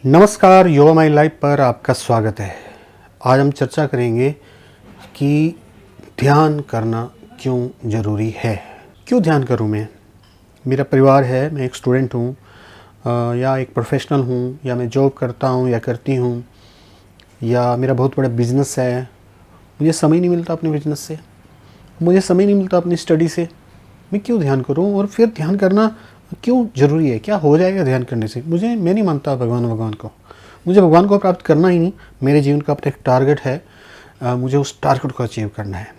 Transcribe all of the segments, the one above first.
नमस्कार, yoga my life पर आपका स्वागत है। आज हम चर्चा करेंगे कि ध्यान करना क्यों ज़रूरी है। क्यों ध्यान करूं मैं? मेरा परिवार है, मैं एक स्टूडेंट हूं या एक प्रोफेशनल हूं, या मैं जॉब करता हूं या करती हूं, या मेरा बहुत बड़ा बिजनेस है। मुझे समय नहीं मिलता अपने बिजनेस से, मुझे समय नहीं मिलता अपनी स्टडी से। मैं क्यों ध्यान करूं? और फिर ध्यान करना क्यों ज़रूरी है? क्या हो जाएगा ध्यान करने से? मैं नहीं मानता भगवान को। मुझे भगवान को प्राप्त करना ही नहीं। मेरे जीवन का अपना एक टारगेट है। मुझे उस टारगेट को अचीव करना है।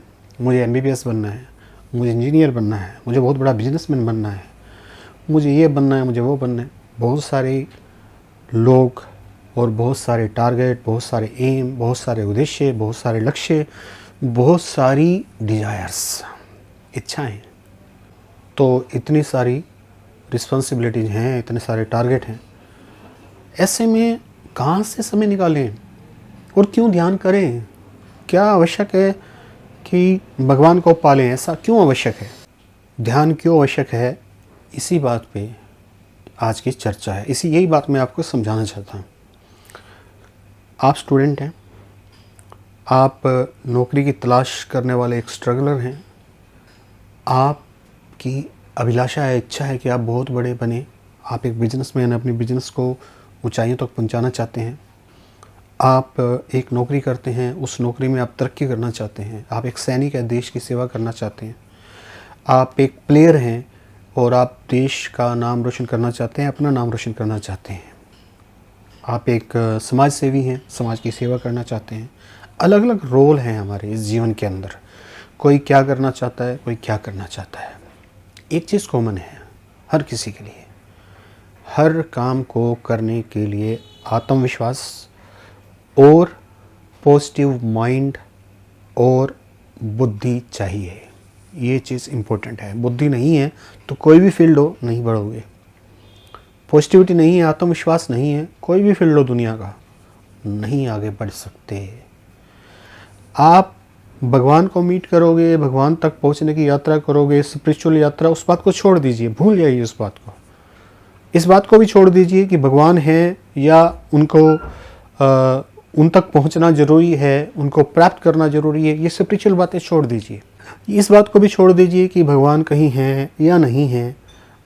मुझे MBBS बनना है, मुझे इंजीनियर बनना है, मुझे बहुत बड़ा बिजनेसमैन बनना है, मुझे ये बनना है, मुझे वो बनना है। बहुत सारे लोग और बहुत सारे टारगेट, बहुत सारे एम, बहुत सारे उद्देश्य, बहुत सारे लक्ष्य, बहुत सारी डिज़ायर्स, इच्छाएँ। तो इतनी सारी रिस्पॉन्सिबिलिटीज़ हैं, इतने सारे टारगेट हैं। ऐसे में कहाँ से समय निकालें और क्यों ध्यान करें? क्या आवश्यक है कि भगवान को पालें? ऐसा क्यों आवश्यक है? ध्यान क्यों आवश्यक है? इसी बात पे आज की चर्चा है। यही बात मैं आपको समझाना चाहता हूँ। आप स्टूडेंट हैं, आप नौकरी की तलाश करने वाले एक स्ट्रगलर हैं। आपकी अभिलाषा है, इच्छा है कि आप बहुत बड़े बने। आप एक बिजनेसमैन, अपने बिजनेस को ऊंचाइयों तक पहुंचाना चाहते हैं। आप एक नौकरी करते हैं, उस नौकरी में आप तरक्की करना चाहते हैं। आप एक सैनिक है, देश की सेवा करना चाहते हैं। आप एक प्लेयर हैं और आप देश का नाम रोशन करना चाहते हैं, अपना नाम रोशन करना चाहते हैं। आप एक समाज सेवी हैं, समाज की सेवा करना चाहते हैं। अलग अलग रोल हैं हमारे इस जीवन के अंदर। कोई क्या करना चाहता है, कोई क्या करना चाहता है। एक चीज़ कॉमन है हर किसी के लिए। हर काम को करने के लिए आत्मविश्वास और पॉजिटिव माइंड और बुद्धि चाहिए। ये चीज़ इम्पोर्टेंट है। बुद्धि नहीं है तो कोई भी फील्ड हो नहीं बढ़ोगे। पॉजिटिविटी नहीं है, आत्मविश्वास नहीं है, कोई भी फील्ड हो दुनिया का, नहीं आगे बढ़ सकते। आप भगवान को मीट करोगे, भगवान तक पहुंचने की यात्रा करोगे, स्पिरिचुअल यात्रा, उस बात को छोड़ दीजिए, भूल जाइए उस बात को। इस बात को भी छोड़ दीजिए कि भगवान है या उनको उन तक पहुंचना ज़रूरी है, उनको प्राप्त करना ज़रूरी है। ये स्पिरिचुअल बातें छोड़ दीजिए। इस बात को भी छोड़ दीजिए कि भगवान कहीं है या नहीं है,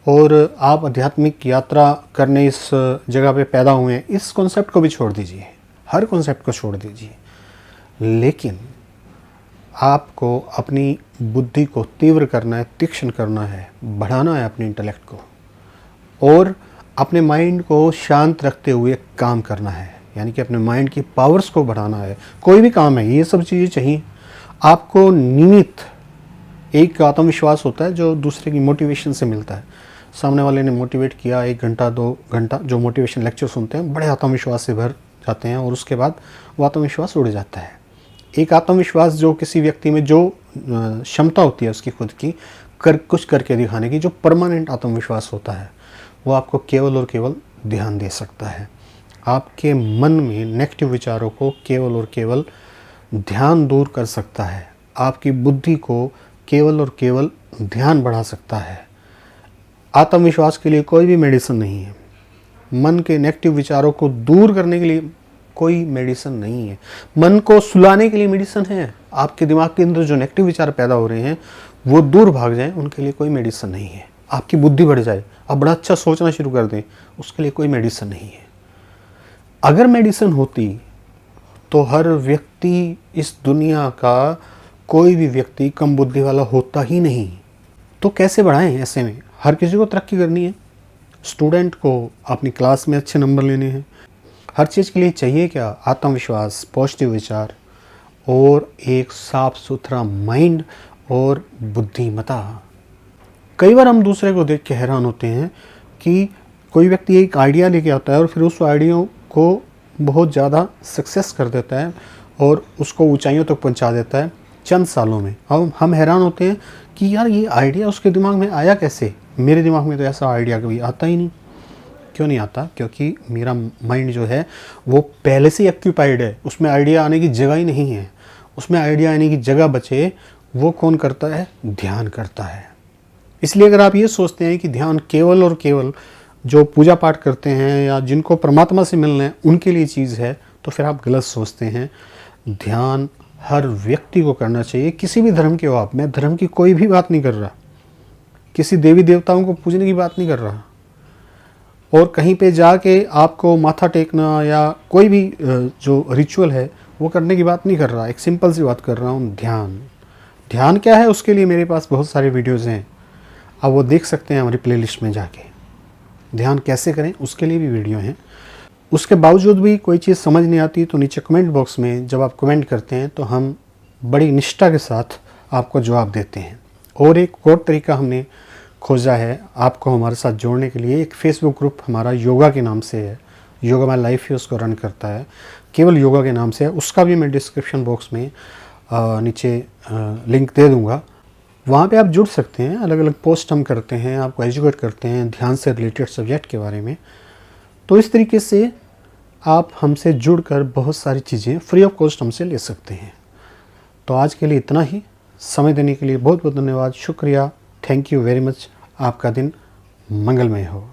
और आप आध्यात्मिक यात्रा करने इस जगह पे पैदा हुए हैं। इस कॉन्सेप्ट को भी छोड़ दीजिए, हर कॉन्सेप्ट को छोड़ दीजिए। लेकिन आपको अपनी बुद्धि को तीव्र करना है, तीक्ष्ण करना है, बढ़ाना है अपने इंटेलेक्ट को, और अपने माइंड को शांत रखते हुए काम करना है। यानी कि अपने माइंड की पावर्स को बढ़ाना है। कोई भी काम है, ये सब चीज़ें चाहिए। आपको नियमित एक आत्मविश्वास होता है जो दूसरे की मोटिवेशन से मिलता है। सामने वाले ने मोटिवेट किया, 1 घंटा 2 घंटा जो मोटिवेशन लेक्चर सुनते हैं, बड़े आत्मविश्वास से भर जाते हैं, और उसके बाद वो आत्मविश्वास उड़ जाता है। एक आत्मविश्वास जो किसी व्यक्ति में जो क्षमता होती है उसकी खुद की कुछ करके दिखाने की, जो परमानेंट आत्मविश्वास होता है, वो आपको केवल और केवल ध्यान दे सकता है। आपके मन में नेगेटिव विचारों को केवल और केवल ध्यान दूर कर सकता है। आपकी बुद्धि को केवल और केवल ध्यान बढ़ा सकता है। आत्मविश्वास के लिए कोई भी मेडिसिन नहीं है। मन के नेगेटिव विचारों को दूर करने के लिए कोई मेडिसिन नहीं है। मन को सुलाने के लिए मेडिसिन है। आपके दिमाग के अंदर जो नेगेटिव विचार पैदा हो रहे हैं वो दूर भाग जाएं, उनके लिए कोई मेडिसिन नहीं है। आपकी बुद्धि बढ़ जाए, आप बड़ा अच्छा सोचना शुरू कर दें, उसके लिए कोई मेडिसिन नहीं है। अगर मेडिसिन होती तो हर व्यक्ति, इस दुनिया का कोई भी व्यक्ति कम बुद्धि वाला होता ही नहीं। तो कैसे बढ़ाएं? ऐसे में हर किसी को तरक्की करनी है। स्टूडेंट को अपनी क्लास में अच्छे नंबर लेने हैं। हर चीज़ के लिए चाहिए क्या? आत्मविश्वास, पॉजिटिव विचार और एक साफ सुथरा माइंड और बुद्धिमत्ता। कई बार हम दूसरे को देख के हैरान होते हैं कि कोई व्यक्ति एक आइडिया लेके आता है और फिर उस आइडिया को बहुत ज़्यादा सक्सेस कर देता है और उसको ऊंचाइयों तक पहुंचा देता है चंद सालों में। हम हैरान होते हैं कि यार ये आइडिया उसके दिमाग में आया कैसे? मेरे दिमाग में तो ऐसा आइडिया कभी आता ही नहीं। क्यों नहीं आता? क्योंकि मेरा माइंड जो है वो पहले से ही ऑक्यूपाइड है। उसमें आइडिया आने की जगह ही नहीं है। उसमें आइडिया आने की जगह बचे वो कौन करता है? ध्यान करता है। इसलिए अगर आप ये सोचते हैं कि ध्यान केवल और केवल जो पूजा पाठ करते हैं या जिनको परमात्मा से मिलना है उनके लिए चीज़ है, तो फिर आप गलत सोचते हैं। ध्यान हर व्यक्ति को करना चाहिए, किसी भी धर्म के हो आप। मैं धर्म की कोई भी बात नहीं कर रहा, किसी देवी देवताओं को पूजने की बात नहीं कर रहा, और कहीं पे जाके आपको माथा टेकना या कोई भी जो रिचुअल है वो करने की बात नहीं कर रहा। एक सिंपल सी बात कर रहा हूँ, ध्यान। ध्यान क्या है, उसके लिए मेरे पास बहुत सारे वीडियोज़ हैं, आप वो देख सकते हैं हमारी प्लेलिस्ट में जाके। ध्यान कैसे करें उसके लिए भी वीडियो हैं। उसके बावजूद भी कोई चीज़ समझ नहीं आती तो नीचे कमेंट बॉक्स में जब आप कमेंट करते हैं तो हम बड़ी निष्ठा के साथ आपको जवाब देते हैं। और एक और तरीका हमने खोजा है आपको हमारे साथ जोड़ने के लिए। एक फेसबुक ग्रुप हमारा योगा के नाम से है, योगा माय लाइफ ही उसको रन करता है, केवल योगा के नाम से है। उसका भी मैं डिस्क्रिप्शन बॉक्स में नीचे लिंक दे दूँगा, वहाँ पे आप जुड़ सकते हैं। अलग अलग पोस्ट हम करते हैं, आपको एजुकेट करते हैं ध्यान से रिलेटेड सब्जेक्ट के बारे में। तो इस तरीके से आप हमसे जुड़कर बहुत सारी चीज़ें फ्री ऑफ कॉस्ट हमसे ले सकते हैं। तो आज के लिए इतना ही। समय देने के लिए बहुत बहुत धन्यवाद, शुक्रिया, थैंक यू वेरी मच। आपका दिन मंगलमय हो।